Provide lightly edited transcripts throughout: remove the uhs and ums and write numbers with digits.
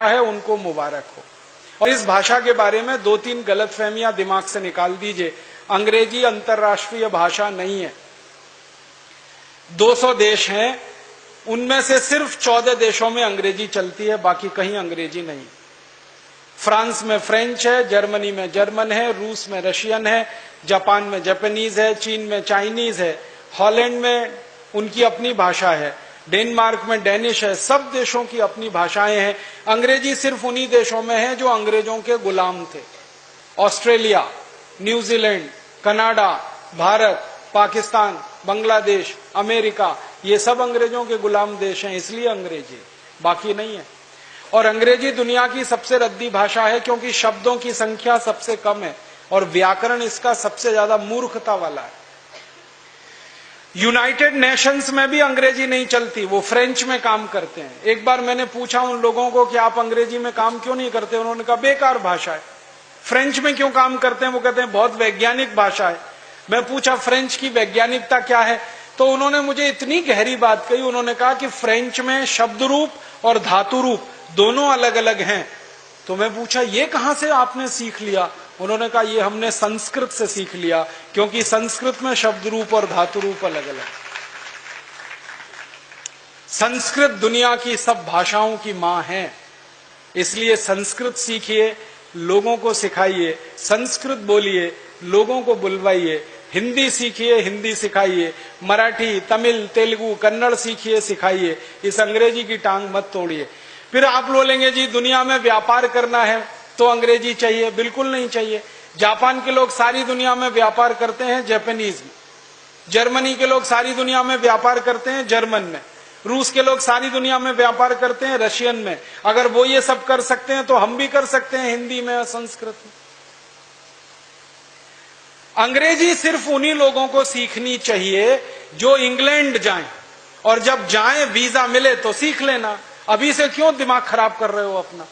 है उनको मुबारक हो। और इस भाषा के बारे में 2-3 गलतफहमियां दिमाग से निकाल दीजिए। अंग्रेजी अंतर्राष्ट्रीय भाषा नहीं है। 200 देश हैं, उनमें से सिर्फ 14 देशों में अंग्रेजी चलती है, बाकी कहीं अंग्रेजी नहीं। फ्रांस में फ्रेंच है, जर्मनी में जर्मन है, रूस में रशियन है, जापान में जापानीज है, चीन में चाइनीज है, हॉलैंड में उनकी अपनी भाषा है, डेनमार्क में डेनिश है। सब देशों की अपनी भाषाएं हैं। अंग्रेजी सिर्फ उन्हीं देशों में है जो अंग्रेजों के गुलाम थे। Australia, New Zealand, Canada, Bharat, Pakistan, Bangladesh, America, ये सब अंग्रेजों के गुलाम देश हैं, इसलिए अंग्रेजी, बाकी नहीं है। और अंग्रेजी दुनिया की सबसे रद्दी भाषा है क्योंकि शब्दों की संख्या सबसे कम है और व्याकरण इसका सबसे ज्यादा मूर्खता वाला है। यूनाइटेड नेशंस में भी अंग्रेजी नहीं चलती, वो फ्रेंच में काम करते हैं। एक बार मैंने पूछा उन लोगों को कि आप अंग्रेजी में काम क्यों नहीं करते, उन्होंने कहा बेकार भाषा है। फ्रेंच में क्यों काम करते हैं, वो कहते हैं बहुत वैज्ञानिक भाषा है। मैं पूछा फ्रेंच की वैज्ञानिकता क्या है, तो उन्होंने मुझे इतनी गहरी बात कही। उन्होंने कहा कि फ्रेंच में शब्द रूप और धातु रूप दोनों अलग अलग हैं। तो मैं पूछा ये कहां से आपने सीख लिया, उन्होंने कहा ये हमने संस्कृत से सीख लिया, क्योंकि संस्कृत में शब्द रूप और धातु रूप अलग अलग। संस्कृत दुनिया की सब भाषाओं की मां है, इसलिए संस्कृत सीखिए, लोगों को सिखाइए, संस्कृत बोलिए, लोगों को बुलवाइए। हिंदी सीखिए, हिंदी सिखाइए, मराठी, तमिल, तेलुगु, कन्नड़ सीखिए, सिखाइए। इस अंग्रेजी की टांग मत तोड़िए। फिर आप बोलेंगे जी दुनिया में व्यापार करना है तो अंग्रेजी चाहिए, बिल्कुल नहीं चाहिए। जापान के लोग सारी दुनिया में व्यापार करते हैं जापानीज में, जर्मनी के लोग सारी दुनिया में व्यापार करते हैं जर्मन में, रूस के लोग सारी दुनिया में व्यापार करते हैं रशियन में। अगर वो ये सब कर सकते हैं तो हम भी कर सकते हैं हिंदी में और संस्कृत में। अंग्रेजी सिर्फ उन्हीं लोगों को सीखनी चाहिए जो इंग्लैंड जाएं, और जब जाएं वीजा मिले तो सीख लेना। अभी से क्यों दिमाग खराब कर रहे हो अपना।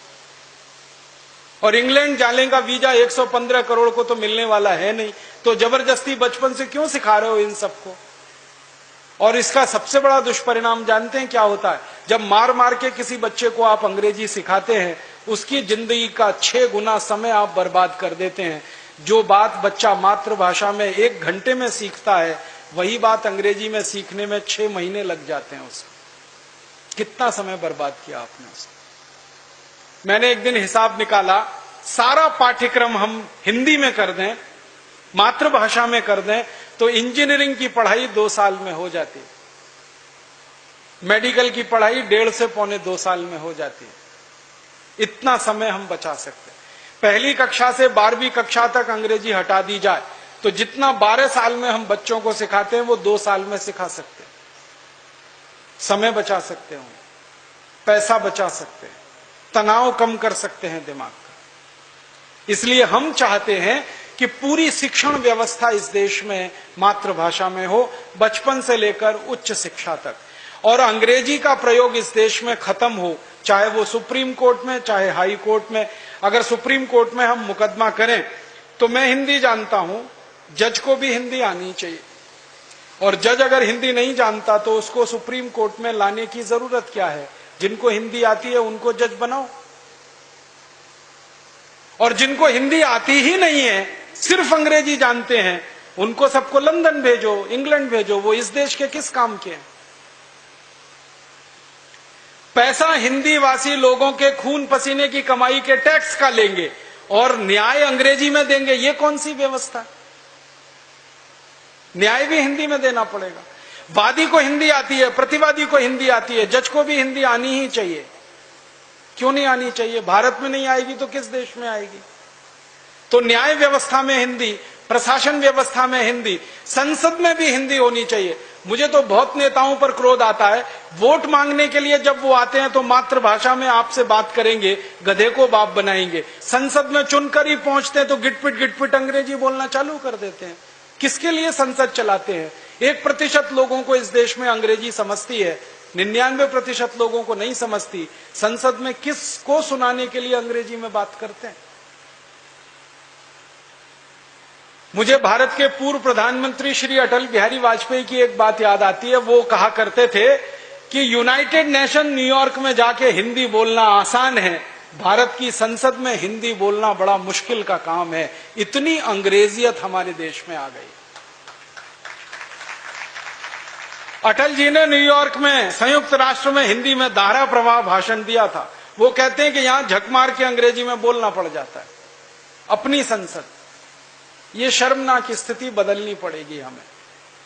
और इंग्लैंड जाने का वीजा 115 करोड़ को तो मिलने वाला है नहीं, तो जबरदस्ती बचपन से क्यों सिखा रहे हो इन सबको। और इसका सबसे बड़ा दुष्परिणाम जानते हैं क्या होता है, जब मार मार के किसी बच्चे को आप अंग्रेजी सिखाते हैं, उसकी जिंदगी का 6 गुना समय आप बर्बाद कर देते हैं। जो बात बच्चा मातृभाषा में 1 घंटे में सीखता है, वही बात अंग्रेजी में सीखने में 6 महीने लग जाते हैं उसको। कितना समय बर्बाद किया आपने उसको। मैंने एक दिन हिसाब निकाला, सारा पाठ्यक्रम हम हिंदी में कर दें, मातृभाषा में कर दें, तो इंजीनियरिंग की पढ़ाई 2 साल में हो जाती है, मेडिकल की पढ़ाई 1.5 से पौने 2 साल में हो जाती है। इतना समय हम बचा सकते हैं। पहली कक्षा से 12वीं कक्षा तक अंग्रेजी हटा दी जाए तो जितना 12 साल में हम बच्चों को सिखाते हैं वो 2 साल में सिखा सकते हैं। समय बचा सकते हैं, पैसा बचा सकते हैं, तनाव कम कर सकते हैं दिमाग का। इसलिए हम चाहते हैं कि पूरी शिक्षण व्यवस्था इस देश में मातृभाषा में हो, बचपन से लेकर उच्च शिक्षा तक। और अंग्रेजी का प्रयोग इस देश में खत्म हो, चाहे वो सुप्रीम कोर्ट में, चाहे हाई कोर्ट में। अगर सुप्रीम कोर्ट में हम मुकदमा करें तो मैं हिंदी जानता हूं, जज को भी हिंदी आनी चाहिए, और जज अगर हिंदी नहीं जानता तो उसको सुप्रीम कोर्ट में लाने की जरूरत क्या है। जिनको हिंदी आती है उनको जज बनाओ, और जिनको हिंदी आती ही नहीं है, सिर्फ अंग्रेजी जानते हैं, उनको सबको लंदन भेजो, इंग्लैंड भेजो। वो इस देश के किस काम के हैं। पैसा हिंदी वासी लोगों के खून पसीने की कमाई के टैक्स का लेंगे और न्याय अंग्रेजी में देंगे, ये कौन सी व्यवस्था। न्याय भी हिंदी में देना पड़ेगा। वादी को हिंदी आती है, प्रतिवादी को हिंदी आती है, जज को भी हिंदी आनी ही चाहिए। क्यों नहीं आनी चाहिए। भारत में नहीं आएगी तो किस देश में आएगी। तो न्याय व्यवस्था में हिंदी, प्रशासन व्यवस्था में हिंदी, संसद में भी हिंदी होनी चाहिए। मुझे तो बहुत नेताओं पर क्रोध आता है, वोट मांगने के लिए जब वो आते हैं तो मातृभाषा में आपसे बात करेंगे, गधे को बाप बनाएंगे। संसद में चुनकर ही पहुंचते हैं तो गिटपिट अंग्रेजी बोलना चालू कर देते हैं। किसके लिए संसद चलाते हैं। 1% लोगों को इस देश में अंग्रेजी समझती है, 99% लोगों को नहीं समझती। संसद में किसको सुनाने के लिए अंग्रेजी में बात करते हैं। मुझे भारत के पूर्व प्रधानमंत्री श्री अटल बिहारी वाजपेयी की एक बात याद आती है। वो कहा करते थे कि यूनाइटेड नेशन न्यूयॉर्क में जाके हिंदी बोलना आसान है, भारत की संसद में हिंदी बोलना बड़ा मुश्किल का काम है, इतनी अंग्रेजियत हमारे देश में आ गई। अटल जी ने न्यूयॉर्क में संयुक्त राष्ट्र में हिंदी में धारा प्रवाह भाषण दिया था। वो कहते हैं कि यहां झक मार के अंग्रेजी में बोलना पड़ जाता है, अपनी संसद। ये शर्मनाक स्थिति बदलनी पड़ेगी हमें।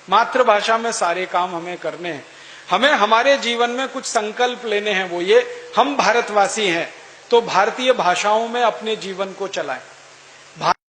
मातृभाषा में सारे काम हमें करने हैं। हमें हमारे जीवन में कुछ संकल्प लेने हैं, वो ये, हम भारतवासी हैं तो भारतीय भाषाओं में अपने जीवन को चलाएं।